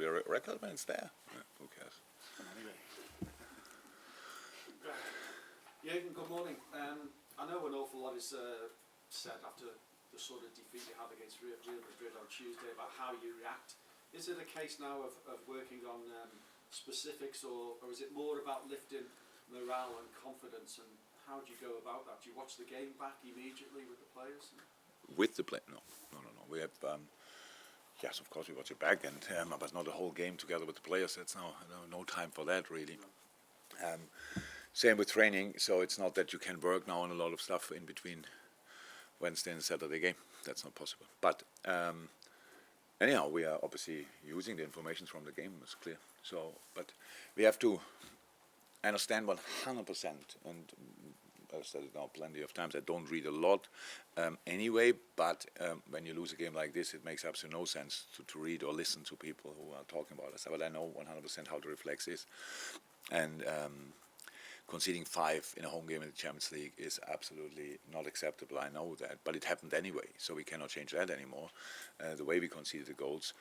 the record when it's there. Yeah, who cares? Anyway. Jurgen, good morning. I know an awful lot is said after the sort of defeat you had against Real Madrid on Tuesday about how you react. Is it a case now of working on specifics, or is it more about lifting morale and confidence, and how do you go about that? Do you watch the game back immediately with the players? With the play? No. We have, yes, of course we watch it back, and but not the whole game together with the players. That's no time for that really. Same with training, so it's not that you can work now on a lot of stuff in between Wednesday and Saturday game. That's not possible. But anyhow, we are obviously using the information from the game. It's clear. So, but we have to understand 100%, and I've said it now plenty of times, I don't read a lot anyway, but when you lose a game like this, it makes absolutely no sense to read or listen to people who are talking about us. But I know 100% how the reflex is. And conceding 5 in a home game in the Champions League is absolutely not acceptable. I know that, but it happened anyway, so we cannot change that anymore. The way we conceded the goals,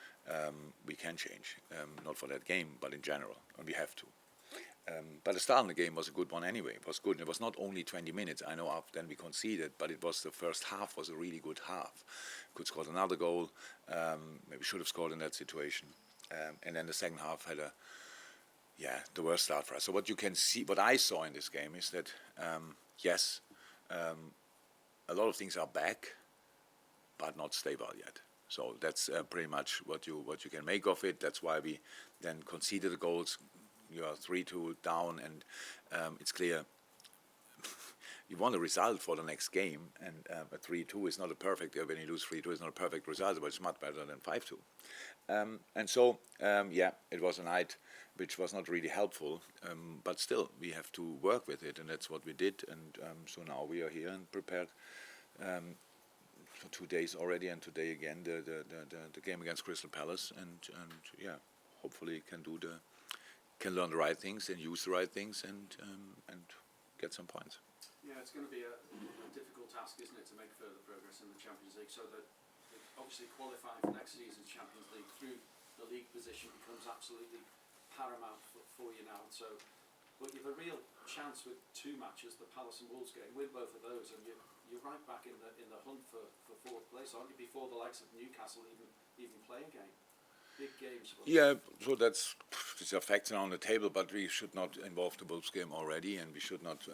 we can change, not for that game, but in general, and we have to. But the start of the game was a good one anyway. It was good. It was not only 20 minutes. I know after then we conceded, but it was the first half was a really good half. Could score another goal. Maybe should have scored in that situation. And then the second half had the worst start for us. So what you can see, what I saw in this game is that yes, a lot of things are back, but not stable yet. So that's pretty much what you can make of it. That's why we then conceded the goals. You are 3-2 down, and it's clear you want a result for the next game, and a 3-2 is not a perfect. When you lose 3-2, it's not a perfect result, but it's much better than 5-2. And so, it was a night which was not really helpful, but still we have to work with it, and that's what we did. And so now we are here and prepared for 2 days already, and today again the game against Crystal Palace, and hopefully can learn the right things and use the right things and get some points. Yeah, it's going to be a difficult task, isn't it, to make further progress in the Champions League, so that obviously qualifying for next season's Champions League through the league position becomes absolutely paramount for you now. So, but you have a real chance with 2 matches, the Palace and Wolves game, win both of those, and you're right back in the hunt for 4th place, aren't you, before the likes of Newcastle even play a game. Big games. Yeah, so these are facts on the table, but we should not involve the Wolves game already, and we should not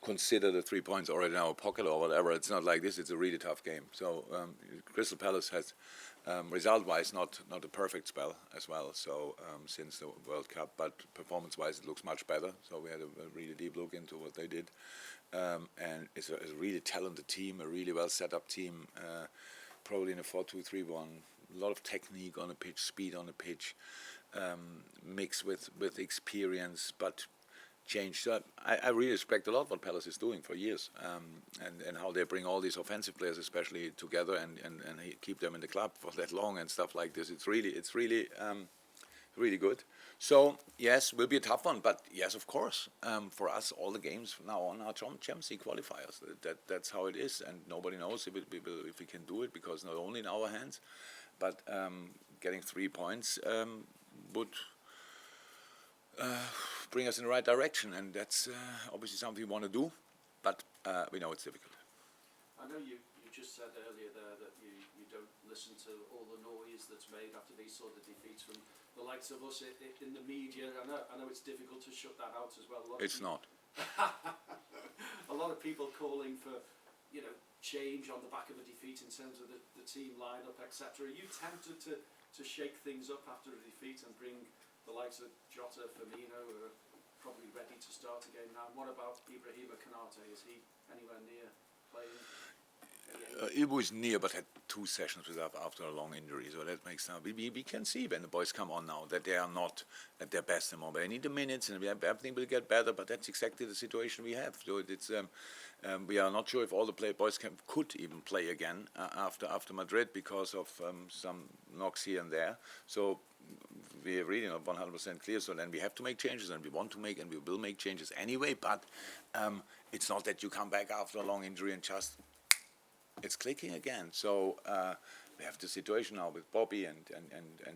consider the 3 points already in our pocket or whatever. It's not like this. It's a really tough game. So Crystal Palace has, result-wise, not a perfect spell as well. So since the World Cup, but performance-wise, it looks much better. So we had a really deep look into what they did. And it's a really talented team, a really well set up team, probably in a 4-2-3-1. A lot of technique on the pitch, speed on the pitch, mixed with experience, but changed. So I really respect a lot what Palace is doing for years, and how they bring all these offensive players, especially, together and keep them in the club for that long and stuff like this. It's really good. So yes, will be a tough one, but yes, of course, for us, all the games from now on are Champions League qualifiers. That's how it is, and nobody knows if we can do it, because not only in our hands, but getting 3 points would bring us in the right direction, and that's obviously something we want to do, but we know it's difficult. I know you just said earlier there that you don't listen to all the noise that's made after these sort of defeats from the likes of us in the media. I know it's difficult to shut that out as well. It's not. A lot of people calling for, change on the back of a defeat in terms of the team lineup, etc. Are you tempted to shake things up after a defeat and bring the likes of Jota, Firmino, who are probably ready to start again now? And what about Ibrahima Konate? Is he anywhere near playing? He was near, but had 2 sessions with us after a long injury, so that makes sense. We can see when the boys come on now that they are not at their best anymore. They need the minutes, and everything will get better. But that's exactly the situation we have. So it's we are not sure if all the boys could even play again after Madrid because of some knocks here and there. So we are really not 100% clear. So then we have to make changes, and we want to make, and we will make changes anyway. But it's not that you come back after a long injury and just it's clicking again. So we have the situation now with Bobby and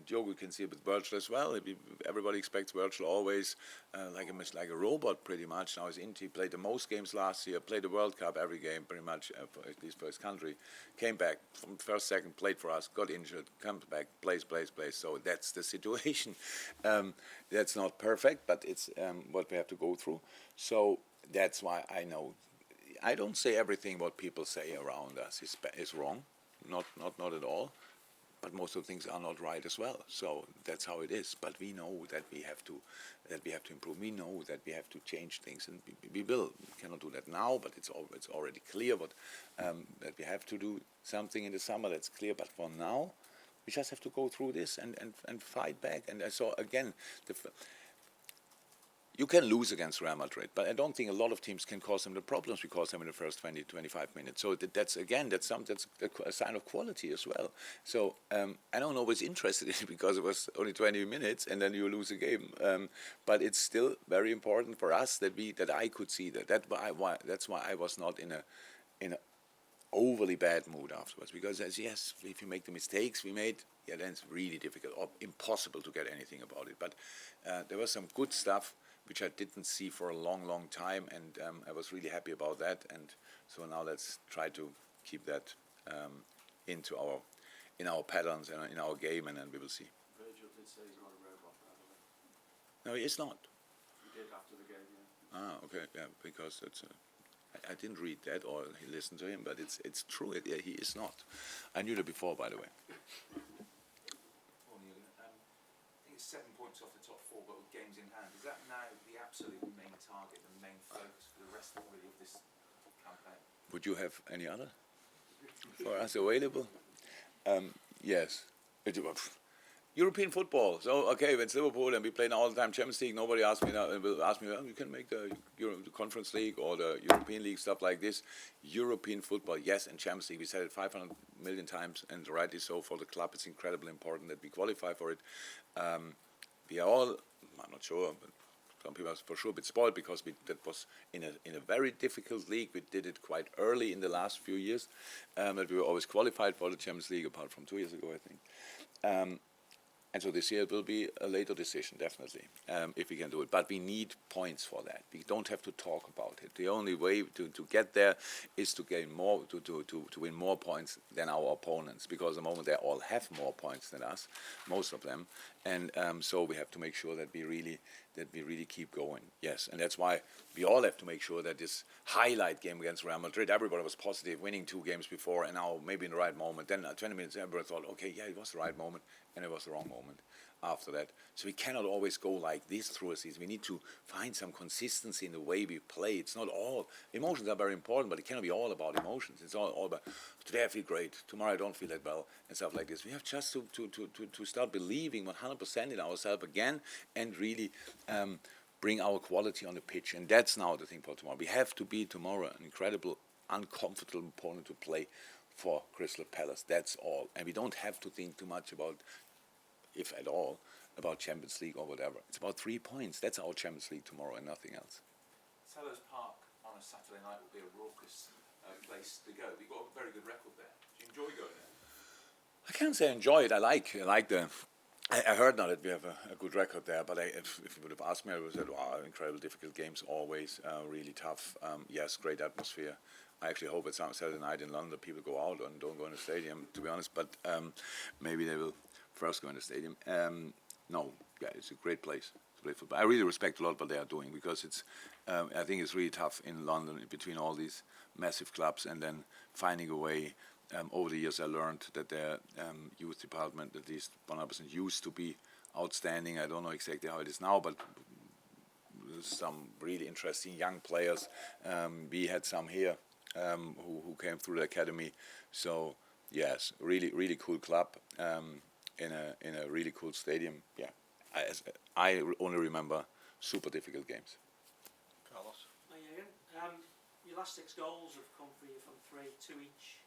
Diogo. We can see it with Virgil as well. Everybody expects Virgil always like a robot pretty much. Now he's he played the most games last year, played the World Cup every game pretty much, at least for his country. Came back from first, second, played for us, got injured, comes back, plays. So that's the situation. That's not perfect, but it's what we have to go through. So that's why I don't say everything what people say around us is wrong. Not at all, but most of the things are not right as well. So that's how it is. But we know that we have to improve. We know that we have to change things, and we will. We cannot do that now, but it's already clear. But that we have to do something in the summer. That's clear. But for now, we just have to go through this and fight back. And I saw again you can lose against Real Madrid, but I don't think a lot of teams can cause them the problems we cause them in the first 20, 25 minutes. So that's a sign of quality as well. So I don't always interested in it because it was only 20 minutes and then you lose a game. But it's still very important for us that I could see that. That's why I was not in a overly bad mood afterwards, because yes, if you make the mistakes we made, then it's really difficult or impossible to get anything about it. But there was some good stuff which I didn't see for a long time, and I was really happy about that. And so now let's try to keep that in our patterns and in our game, and then we will see. Virgil did say he's not a robot, by the way. No, he is not. He did after the game, yeah. Okay, yeah, because it's. I didn't read that or listen to him, but it's true. He is not. I knew that before, by the way. I think it's 7 points off the top 4, but with games in hand. Is that now the absolute main target, the main focus for the rest of this campaign? Would you have any other for us available? Yes. European football. So okay, when it's Liverpool and we play now all the time Champions League, nobody will ask me, well, you can make the Conference League or the European League, stuff like this. European football, yes, and Champions League. We said it 500 million times, and rightly so. For the club, it's incredibly important that we qualify for it. We are all, I'm not sure, but some people are for sure a bit spoiled because that was in a very difficult league. We did it quite early in the last few years, but we were always qualified for the Champions League, apart from 2 years ago, I think. And so this year it will be a later decision, definitely, if we can do it. But we need points for that. We don't have to talk about it. The only way to get there is to gain more, to win more points than our opponents, because at the moment they all have more points than us, most of them. And so we have to make sure that we really keep going. Yes, and that's why we all have to make sure that this highlight game against Real Madrid, everybody was positive, winning 2 games before, and now maybe in the right moment. Then 20 minutes, everybody thought, okay, yeah, it was the right moment, and it was the wrong moment after that. So we cannot always go like this through a season. We need to find some consistency in the way we play. It's not all, emotions are very important, but it cannot be all about emotions. It's all about, today I feel great, tomorrow I don't feel that well, and stuff like this. We have just to start believing 100% in ourselves again, and really bring our quality on the pitch. And that's now the thing for tomorrow. We have to be tomorrow an incredible, uncomfortable opponent to play for Crystal Palace. That's all. And we don't have to think too much about, if at all, about Champions League or whatever. It's about 3 points. That's our Champions League tomorrow and nothing else. Sellers Park on a Saturday night will be a raucous place to go. We've got a very good record there. Do you enjoy going there? I can't say enjoy it. I like the. I heard now that we have a good record there, but if you would have asked me, I would have said, wow, incredible, difficult games, always really tough. Yes, great atmosphere. I actually hope it's on Saturday night in London people go out and don't go in the stadium, to be honest, but maybe they will first go in the stadium. No, yeah, it's a great place to play football. I really respect a lot what they are doing, because it's. I think it's really tough in London between all these massive clubs, and then finding a way. Over the years I learned that their youth department, at least 100%, used to be outstanding. I don't know exactly how it is now, but some really interesting young players. We had some here who came through the academy. So yes, really cool club in a really cool stadium. Yeah, I only remember super difficult games. Carlos? Hi, Jurgen. Your last 6 goals have come for you from 2 each.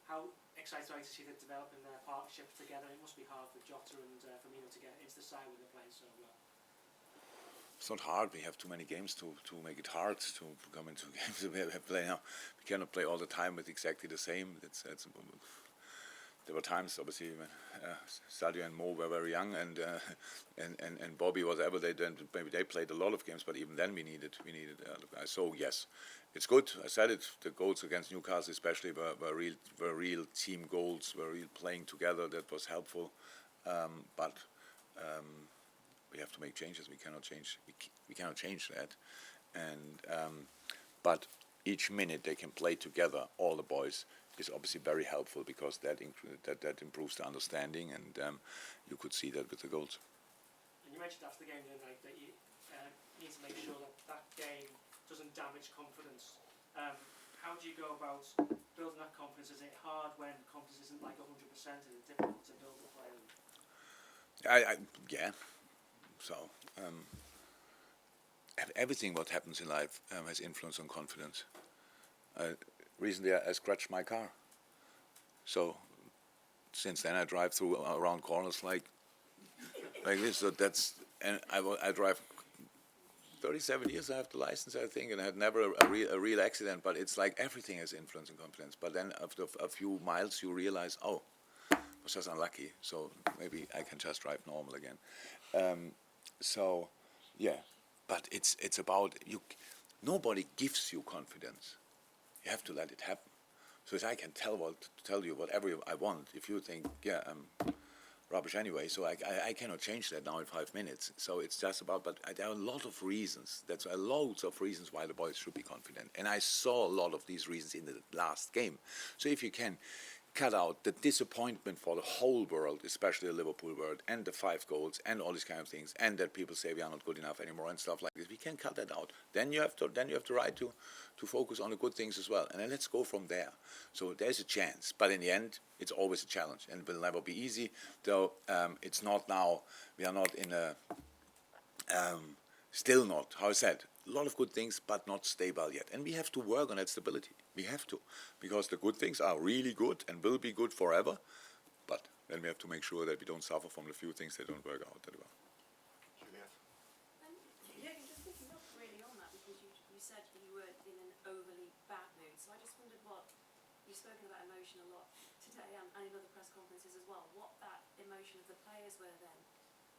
How excited are you to see them developing their partnership together? It must be hard for Jota and Firmino to get into the side when they're playing so well. It's not hard. We have too many games to make it hard to come into games that we have play now. We cannot play all the time with exactly the same. there were times, obviously, when Sadio and Mo were very young, and Bobby, whatever they did, maybe they played a lot of games, but even then we needed other guys. So yes, it's good. I said it. The goals against Newcastle, especially, were real team goals. Were real playing together. That was helpful, but we have to make changes. We cannot change. We cannot change that, and but each minute they can play together, all the boys, is obviously very helpful, because that improves the understanding, and you could see that with the goals. And you mentioned after the game the other night that you need to make sure that game doesn't damage confidence. How do you go about building that confidence? Is it hard when confidence isn't like 100%? Is it difficult to build the player? Yeah. So everything what happens in life has influence on confidence. Recently, I scratched my car. So since then, I drive around corners like this. So and I drive 37 years. I have the license, I think, and I had never a real accident. But it's like everything has influence on confidence. But then after a few miles, you realize, oh, I was just unlucky. So maybe I can just drive normal again. So yeah, but it's about you. Nobody gives you confidence. You have to let it happen. So I can tell you whatever I want. If you think, yeah, I'm rubbish anyway, so I cannot change that now in 5 minutes. So it's just about, but there are a lot of reasons. That's loads of reasons why the boys should be confident. And I saw a lot of these reasons in the last game. So if you can cut out the disappointment for the whole world, especially the Liverpool world, and the 5 goals, and all these kind of things, and that people say we are not good enough anymore and stuff like this, we can cut that out. Then you have the right to focus on the good things as well, and then let's go from there. So there's a chance, but in the end, it's always a challenge, and it will never be easy. Though it's not now. We are not in a still not. How I said, a lot of good things, but not stable yet, and we have to work on that stability. We have to, because the good things are really good and will be good forever, but then we have to make sure that we don't suffer from the few things that don't work out that well. Jurgen, just picking up really on that, because you said you were in an overly bad mood, so I just wondered what, you've spoken about emotion a lot today and in other press conferences as well, what that emotion of the players were then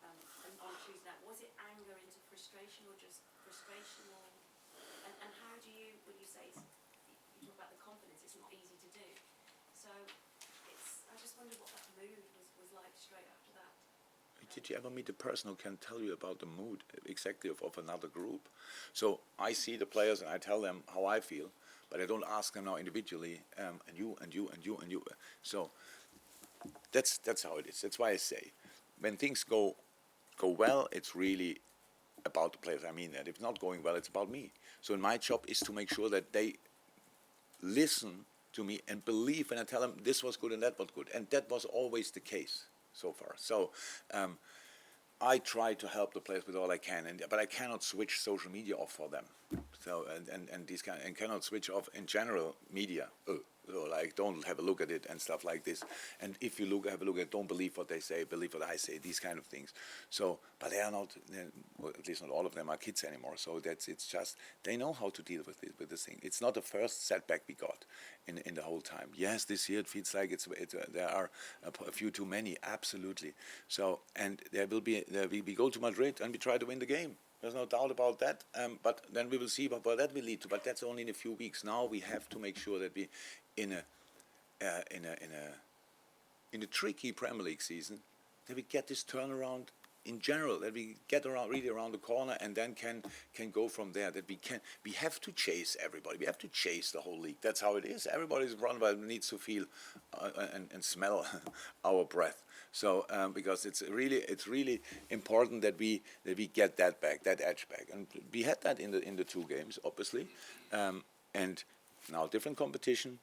on Tuesday night. Was it anger into frustration, or just frustration, or and how do you, when you say you talk about the confidence, it's not easy to do, so I just wondered what that mood was like straight after that. Did you ever meet a person who can tell you about the mood exactly of another group? So I see the players and I tell them how I feel, but I don't ask them now individually, and you. So that's how it is. That's why I say, when things go well, it's really about the players. I mean that. If it's not going well, it's about me. So my job is to make sure that they listen to me and believe when I tell them this was good and that was good. And that was always the case so far. So I try to help the players with all I can, but I cannot switch social media off for them. So and these and cannot switch off in general media. So like, don't have a look at it and stuff like this. And if you have a look at it, don't believe what they say, believe what I say, these kind of things. So, but they are not, well, at least not all of them are kids anymore. So it's just, they know how to deal with this thing. It's not the first setback we got in the whole time. Yes, this year it feels like there are a few too many, absolutely. So, and we go to Madrid and we try to win the game. There's no doubt about that, but then we will see what that will lead to. But that's only in a few weeks. Now we have to make sure that we, in a tricky Premier League season, that we get this turnaround in general. That we get really around the corner, and then can go from there. That we have to chase everybody. We have to chase the whole league. That's how it is. Everybody's run, but needs to feel and smell our breath. So because it's really important that we get that back, that edge back, and we had that in the 2 games, obviously, and now different competition.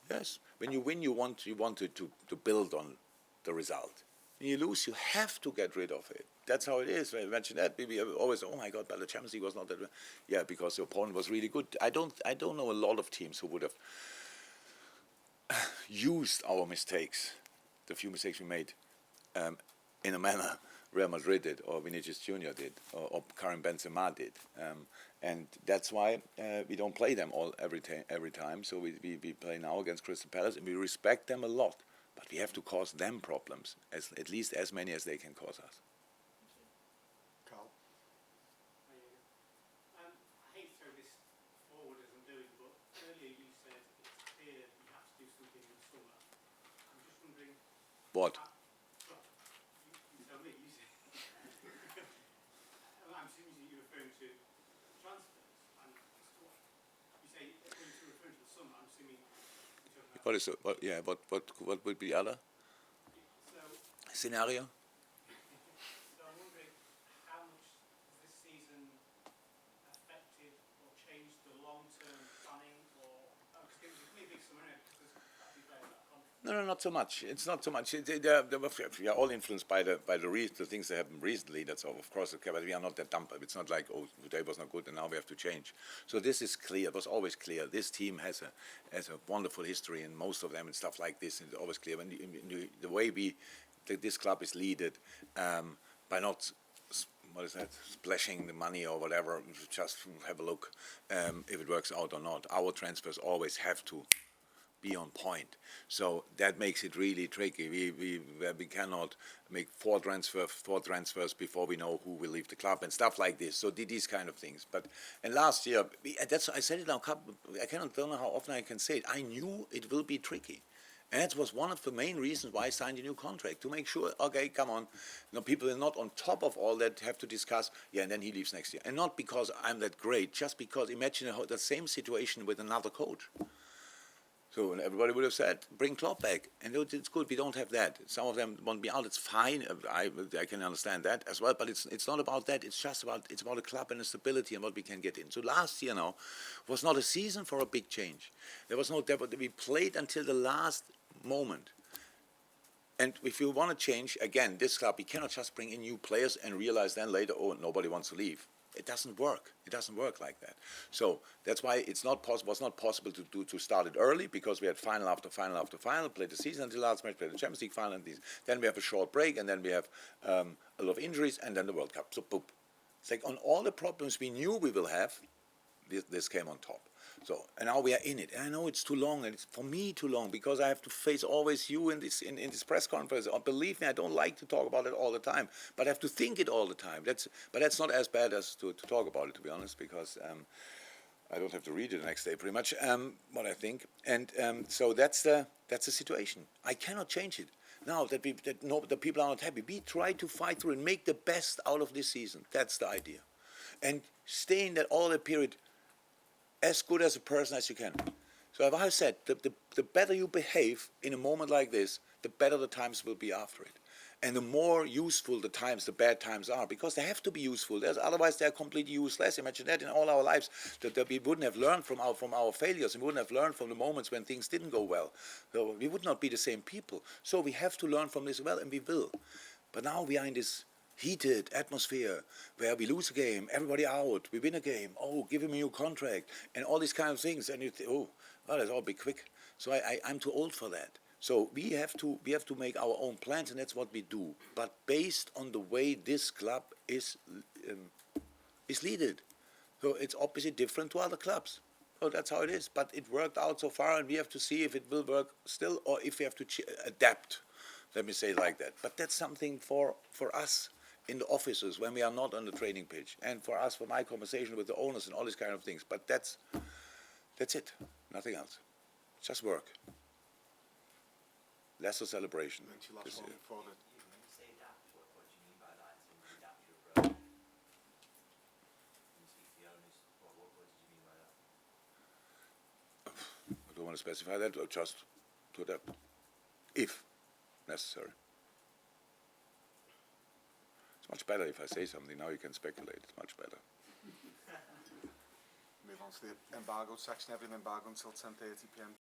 Yes, when you win, you want to build on the result. When you lose, you have to get rid of it. That's how it is. When I mentioned that, we always, oh my God, but the Champions League was not that. Yeah, because the opponent was really good. I don't know a lot of teams who would have used our mistakes, the few mistakes we made, in a manner Real Madrid did, or Vinicius Jr. did, or Karim Benzema did, and that's why we don't play them every time. So we play now against Crystal Palace, and we respect them a lot. but we have to cause them problems, at least as many as they can cause us. Carl. I hate to throw this forward as I'm doing, but earlier you said it's clear you have to do something in the summer. I'm just wondering. What? Well, you tell me. You say. I'm assuming you're referring to transfers, and you say when you're referring to the summer. I'm assuming you're talking about. What is it? What would be the other So scenario? I'm wondering how much has this season affected or changed the long-term planning, or because it was a big summer anyway, because that'd be playing that contract. No, not so much. It's not so much. We are all influenced by the things that happened recently. That's all, of course, okay. But we are not that dumb. It's not like, oh, today was not good and now we have to change. So this is clear. It was always clear. This team has a wonderful history, and most of them and stuff like this. It's always clear. When the way this club is led by not. What is that? Splashing the money or whatever. Just have a look if it works out or not. Our transfers always have to be on point. So that makes it really tricky. We cannot make four transfers before we know who will leave the club and stuff like this. So these kind of things. And last year, I said it now. I don't know how often I can say it. I knew it will be tricky. And that was one of the main reasons why I signed a new contract, to make sure, okay, come on, people are not on top of all that, have to discuss, and then he leaves next year. And not because I'm that great, just because imagine the same situation with another coach. So everybody would have said, bring Klopp back. And it's good, we don't have that. Some of them want me out, it's fine. I can understand that as well, but it's not about that. It's about a club and the stability and what we can get in. So last year now was not a season for a big change. We played until the last moment. And if you want to change, again, this club, we cannot just bring in new players and realize then later, oh, nobody wants to leave. It doesn't work. It doesn't work like that. So that's why was not possible to start it early, because we had final after final after final, played the season until last match, played the Champions League final, and then we have a short break, and then we have a lot of injuries, and then the World Cup. So boom. It's like on all the problems we knew we will have, this came on top. So, and now we are in it. And I know it's too long, and it's for me too long, because I have to face always you in this press conference. Believe me, I don't like to talk about it all the time, but I have to think it all the time. But that's not as bad as to talk about it, to be honest, because I don't have to read it the next day, pretty much, what I think. And so that's the situation. I cannot change it. Now that the people are not happy, we try to fight through and make the best out of this season. That's the idea. And stay in that all that period as good as a person as you can. So as I said, the better you behave in a moment like this, the better the times will be after it. And the more useful the bad times are, because they have to be useful. Otherwise they're completely useless. Imagine that in all our lives, that we wouldn't have learned from our failures, and we wouldn't have learned from the moments when things didn't go well. So we would not be the same people. So we have to learn from this as well, and we will. But now we are in this heated atmosphere where we lose a game, everybody out, we win a game, oh, give him a new contract, and all these kind of things, and you think, oh, well, that's all be quick. So I'm too old for that. So we have to make our own plans, and that's what we do. But based on the way this club is led, so it's obviously different to other clubs. So that's how it is. But it worked out so far, and we have to see if it will work still, or if we have to adapt. Let me say it like that. But that's something for us in the offices when we are not on the training pitch, and for us, for my conversation with the owners and all these kind of things. But that's it. Nothing else. Just work. Lesser celebration. Makes you last one before the When you say adapt, what do you mean by that? In terms of adapt your approach? When you speak to the owners, what did you mean by that? I don't want to specify that, or just to adapt, if necessary. It's much better if I say something. Now you can speculate. It's much better. move on to the embargo section. Every embargo until 10:30 p.m.